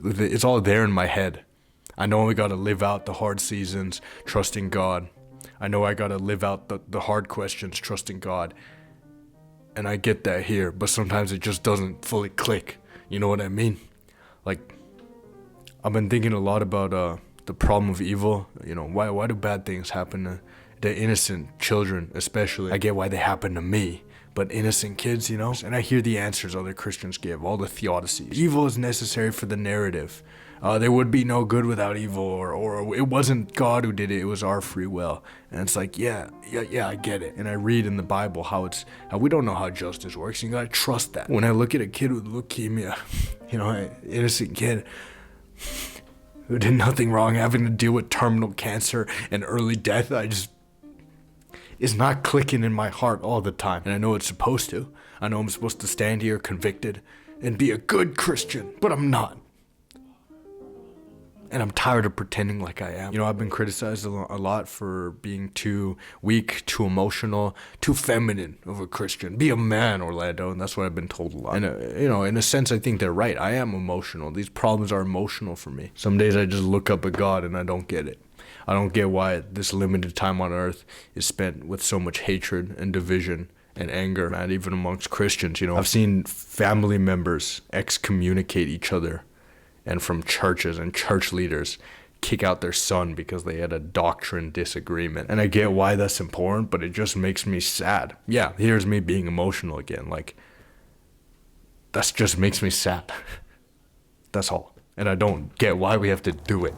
It's all there in my head. I know we gotta live out the hard seasons, trusting God. I know I gotta live out the hard questions, trusting God. And I get that here, but sometimes it just doesn't fully click. You know what I mean? Like, I've been thinking a lot about the problem of evil. You know, why do bad things happen to innocent children, especially? I get why they happen to me, but innocent kids, you know? And I hear the answers other Christians give, all the theodicies. Evil is necessary for the narrative. There would be no good without evil, or it wasn't God who did it, it was our free will. And it's like, yeah, I get it. And I read in the Bible how we don't know how justice works, and you gotta trust that. When I look at a kid with leukemia, you know, an innocent kid who did nothing wrong, having to deal with terminal cancer and early death, it's not clicking in my heart all the time. And I know it's supposed to. I know I'm supposed to stand here convicted and be a good Christian, but I'm not. And I'm tired of pretending like I am. You know, I've been criticized a lot for being too weak, too emotional, too feminine of a Christian. Be a man, Orlando, and that's what I've been told a lot. And, you know, in a sense, I think they're right. I am emotional. These problems are emotional for me. Some days I just look up at God and I don't get it. I don't get why this limited time on earth is spent with so much hatred and division and anger, man, even amongst Christians. You know, I've seen family members excommunicate each other, and from churches and church leaders kick out their son because they had a doctrine disagreement. And I get why that's important, but it just makes me sad. Yeah, here's me being emotional again. Like, that just makes me sad. That's all. And I don't get why we have to do it.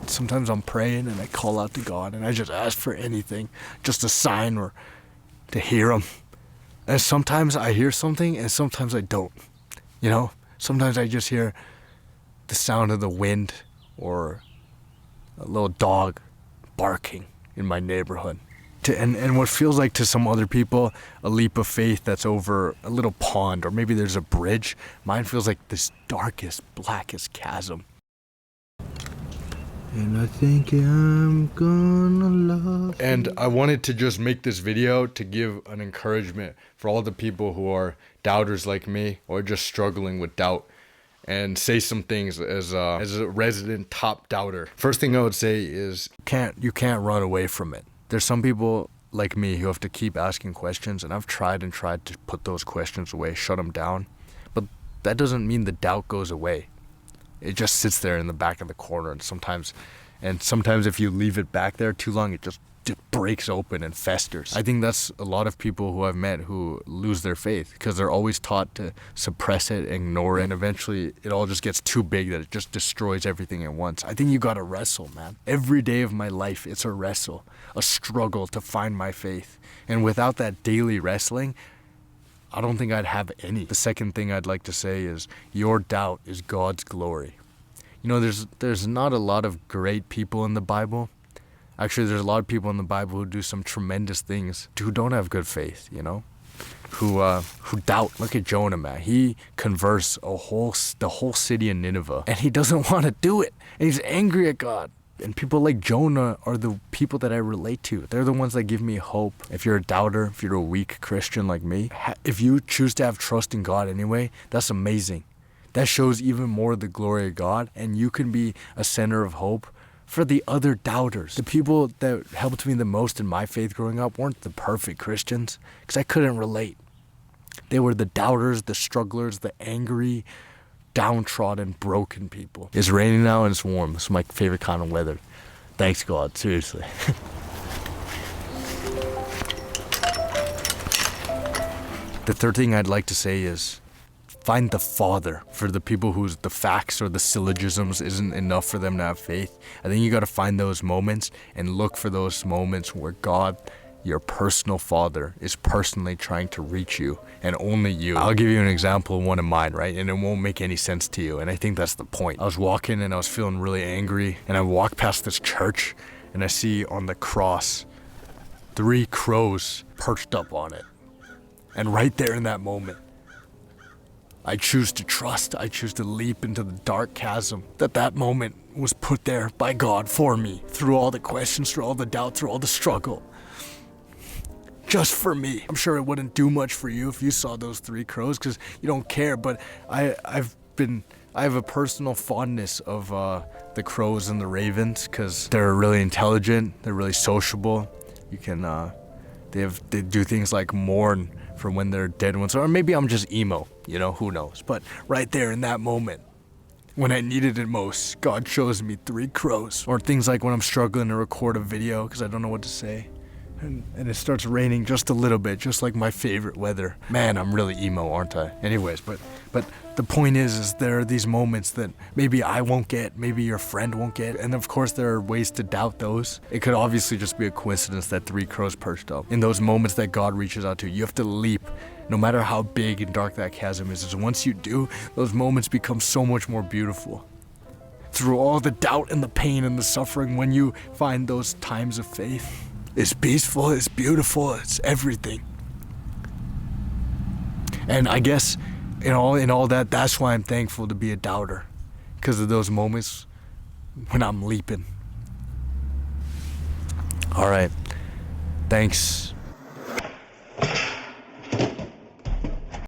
Sometimes I'm praying and I call out to God and I just ask for anything, just a sign or to hear him. And sometimes I hear something and sometimes I don't. You know, sometimes I just hear the sound of the wind or a little dog barking in my neighborhood. And what feels like to some other people a leap of faith that's over a little pond, or maybe there's a bridge, mine feels like this darkest, blackest chasm. And I think I'm gonna love you. And I wanted to just make this video to give an encouragement for all the people who are doubters like me or just struggling with doubt, and say some things as a resident top doubter. First thing I would say is you can't run away from it. There's some people like me who have to keep asking questions, and I've tried to put those questions away, shut them down, but that doesn't mean the doubt goes away. It just sits there in the back of the corner, and sometimes if you leave it back there too long, it just breaks open and festers. I think that's a lot of people who I've met who lose their faith because they're always taught to suppress it, ignore it, and eventually it all just gets too big that it just destroys everything at once. I think you gotta wrestle, man. Every day of my life, it's a wrestle, a struggle to find my faith. And without that daily wrestling, I don't think I'd have any. The second thing I'd like to say is your doubt is God's glory. You know, there's not a lot of great people in the Bible. Actually, there's a lot of people in the Bible who do some tremendous things, who don't have good faith, you know, who doubt. Look at Jonah, man. He converts the whole city of Nineveh, and he doesn't want to do it, and he's angry at God. And people like Jonah are the people that I relate to. They're the ones that give me hope. If you're a doubter, if you're a weak Christian like me, if you choose to have trust in God anyway, that's amazing. That shows even more the glory of God, and you can be a center of hope for the other doubters. The people that helped me the most in my faith growing up weren't the perfect Christians, because I couldn't relate. They were the doubters, the strugglers, the angry, downtrodden, broken people. It's raining now and it's warm. It's my favorite kind of weather. Thanks God, seriously. The third thing I'd like to say is find the Father. For the people whose the facts or the syllogisms isn't enough for them to have faith, I think you gotta find those moments and look for those moments where God, your personal Father, is personally trying to reach you, and only you. I'll give you an example of one of mine, right? And it won't make any sense to you, and I think that's the point. I was walking and I was feeling really angry, and I walked past this church, and I see on the cross 3 crows perched up on it. And right there in that moment, I choose to trust, I choose to leap into the dark chasm that moment was put there by God for me, through all the questions, through all the doubt, through all the struggle. Just for me. I'm sure it wouldn't do much for you if you saw those 3 crows, because you don't care, but I have a personal fondness of the crows and the ravens, because they're really intelligent, they're really sociable. You can, they do things like mourn for when they're dead ones, or maybe I'm just emo, you know, who knows. But right there in that moment, when I needed it most, God shows me 3 crows. Or things like when I'm struggling to record a video because I don't know what to say. And it starts raining just a little bit, just like my favorite weather. Man, I'm really emo, aren't I? Anyways, but the point is there are these moments that maybe I won't get, maybe your friend won't get, and of course there are ways to doubt those. It could obviously just be a coincidence that 3 crows perched up. In those moments that God reaches out to you, you have to leap, no matter how big and dark that chasm is. Once you do, those moments become so much more beautiful. Through all the doubt and the pain and the suffering, when you find those times of faith, it's peaceful, it's beautiful, it's everything. And I guess in all that, that's why I'm thankful to be a doubter, because of those moments when I'm leaping. All right, thanks